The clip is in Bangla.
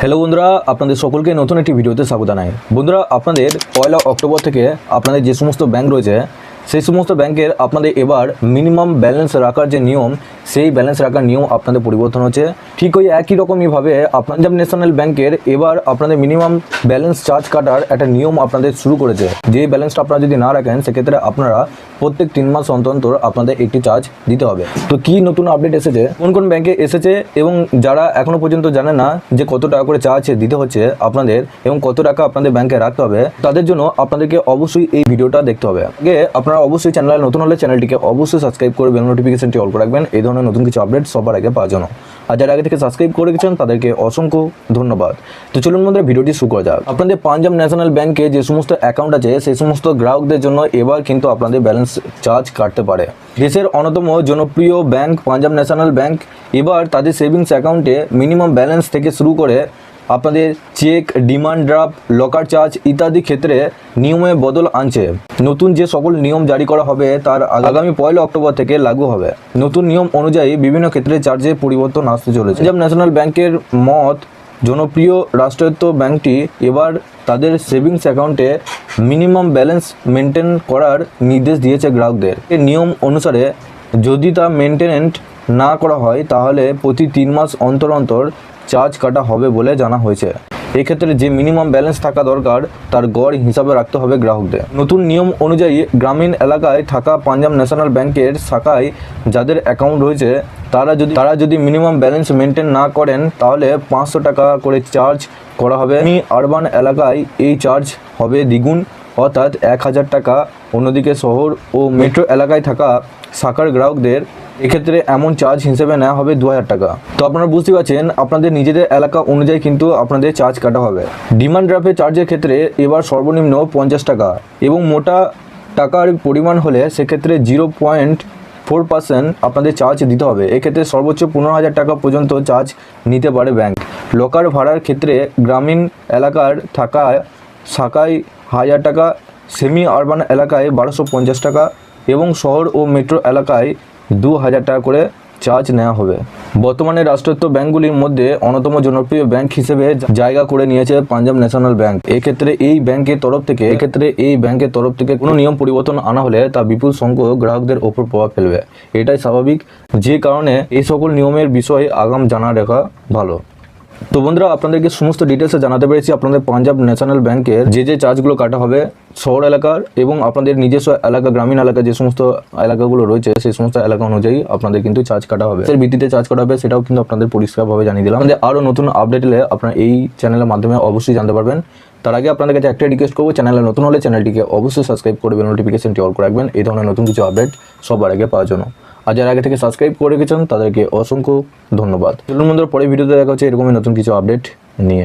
হ্যালো বন্ধুরা, আপনাদের সকলকে নতুন একটি ভিডিওতে স্বাগত জানাই। বন্ধুরা, আপনাদের 1 অক্টোবর থেকে আপনাদের যে সমস্ত ব্যাংক রয়েছে সেই সমস্ত ব্যাংকের আপনাদের এবার মিনিমাম ব্যালেন্স রাখার যে নিয়ম, সেই ব্যালেন্স রাখার নিয়ম আপনাদের পরিবর্তন হচ্ছে। ঠিক ওই একই রকমইভাবে পাঞ্জাব ন্যাশনাল ব্যাংকের এবার আপনাদের মিনিমাম ব্যালেন্স চার্জ কাটার একটা নিয়ম আপনাদের শুরু করেছে। যে ব্যালেন্সটা আপনারা যদি না রাখেন সেক্ষেত্রে আপনারা প্রত্যেক 3 মাস অন্তর আপনাদের একটি চার্জ দিতে হবে। তো কি নতুন আপডেট এসেছে, কোন কোন ব্যাংকে এসেছে এবং যারা এখনো পর্যন্ত জানে না যে কত টাকা করে চার্জ দিতে হচ্ছে আপনাদের এবং কত টাকা আপনাদের ব্যাংকে রাখতে হবে, তাদের জন্য আপনাদেরকে অবশ্যই এই ভিডিওটা দেখতে হবে। আগে আপনারা অবশ্যই চ্যানেলে নতুন হলে চ্যানেলটিকে অবশ্যই সাবস্ক্রাইব করে বেল নোটিফিকেশনটি অল করে রাখবেন এই ধরনের নতুন কিছু আপডেট সবার আগে পাওয়ার জন্য। আর যারা আগে থেকে সাবস্ক্রাইব করে গেছেন তাদেরকে অসংখ্য ধন্যবাদ। তো চলুন বন্ধুরা, ভিডিওটি শুরু করা যাক। আপনাদের পাঞ্জাব ন্যাশনাল ব্যাংকে যে সমস্ত অ্যাকাউন্ট আছে সেই সমস্ত গ্রাহকদের জন্য এবার কিন্তু আপনাদের ব্যালেন্স চার্জ কাটতে পারে। দেশের অন্যতম জনপ্রিয় ব্যাংক পাঞ্জাব ন্যাশনাল ব্যাংক এবার তাদের সেভিংস অ্যাকাউন্টে মিনিমাম ব্যালেন্স থেকে শুরু করে আপনাদের cheque, demand draft, locker charge ইত্যাদি ক্ষেত্রে নিয়মে বদল আনছে। নতুন যে সকল নিয়ম জারি করা হবে তার আগামী 1 অক্টোবর থেকে লাগু হবে। নতুন নিয়ম অনুযায়ী বিভিন্ন ক্ষেত্রে চার্জে পরিবর্তন আসতে চলেছে। পাঞ্জাব ন্যাশনাল ব্যাংকের মত, জনপ্রিয় রাষ্ট্রায়ত্ত ব্যাংকটি এবার তাদের সেভিংস অ্যাকাউন্টে মিনিমাম ব্যালেন্স মেনটেন করার নির্দেশ দিয়েছে গ্রাহকদের। এই নিয়ম অনুসারে যদি তা মেনটেনেন্ট না করা হয় তাহলে প্রতি 3 মাস অন্তর চার্জ কাটা হবে বলে জানা হয়েছে। এক্ষেত্রে যে মিনিমাম ব্যালেন্স থাকা দরকার তার গড় হিসাবে রাখতে হবে গ্রাহকদের। নতুন নিয়ম অনুযায়ী গ্রামীণ এলাকায় থাকা পাঞ্জাব ন্যাশনাল ব্যাংকের শাখায় যাদের অ্যাকাউন্ট রয়েছে তারা যদি মিনিমাম ব্যালেন্স মেনটেন না করেন তাহলে 500 টাকা করে চার্জ করা হবে। আরবান এলাকায় এই চার্জ হবে দ্বিগুণ, অর্থাৎ 1000 টাকা। অন্যদিকে শহর ও মেট্রো এলাকায় থাকা শাখার গ্রাহকদের এক্ষেত্রে এমন চার্জ হিসেবে নেওয়া হবে 2000 টাকা। তো আপনারা বুঝতে পারছেন আপনাদের নিজেদের এলাকা অনুযায়ী কিন্তু আপনাদের চার্জ কাটা হবে। ডিমান্ড ড্রাফটের চার্জের ক্ষেত্রে এবার সর্বনিম্ন 50 টাকা এবং মোটা টাকার পরিমাণ হলে সেক্ষেত্রে 0.4% আপনাদের চার্জ দিতে হবে। এক্ষেত্রে সর্বোচ্চ 15,000 টাকা পর্যন্ত চার্জ নিতে পারে ব্যাংক। লকার ভাড়ার ক্ষেত্রে গ্রামীণ এলাকার থাকা শাখায় 1000 টাকা, সেমি আরবান এলাকায় 1250 টাকা এবং শহর ও মেট্রো এলাকায় 2000 টাকা করে চার্জ নেওয়া হবে। বর্তমানে রাষ্ট্রায়ত্ত ব্যাংকগুলির মধ্যে অন্যতম জনপ্রিয় ব্যাংক হিসেবে জায়গা করে নিয়েছে পাঞ্জাব ন্যাশনাল ব্যাংক। এক্ষেত্রে এই ব্যাংকের তরফ থেকে কোনো নিয়ম পরিবর্তন আনা হলে তা বিপুল সংখ্যক গ্রাহকদের ওপর প্রভাব ফেলবে। এটাই স্বাভাবিক, যে কারণে এই সকল নিয়মের বিষয়ে আগাম জানা রাখা ভালো। তো বন্ধুরা, আপনাদেরকে সমস্ত ডিটেলসে জানাতে পেরেছি আপনাদের পাঞ্জাব ন্যাশনাল ব্যাংকের যে চার্জগুলো কাটা হবে শহর এলাকার এবং আপনাদের নিজস্ব এলাকা, গ্রামীণ এলাকা যে সমস্ত এলাকাগুলো রয়েছে সেই সমস্ত এলাকা অনুযায়ী আপনাদের কিন্তু চার্জ কাটা হবে। এর ভিত্তিতে চার্জ কাটা হবে সেটাও কিন্তু আপনাদের পরিষ্কারভাবে জানিয়ে দিলাম। আমাদের আরও নতুন আপডেট এলে আপনারা এই চ্যানেলের মাধ্যমে অবশ্যই জানতে পারবেন। তার আগে আপনাদের কাছে একটা রিকোয়েস্ট করবো, চ্যানেলে নতুন হলে চ্যানেলটিকে অবশ্যই সাবস্ক্রাইব করবেন, নোটিফিকেশনটি অল করে রাখবেন এই ধরনের নতুন কিছু আপডেট সবার আগে পাওয়ার জন্য। আর যারা আগে থেকে সাবস্ক্রাইব করে রেখেছেন তাদেরকে অসংখ্য ধন্যবাদ। চলুন বন্ধুরা, পরে ভিডিওতে দেখা হচ্ছে এরকমই নতুন কিছু আপডেট নিয়ে।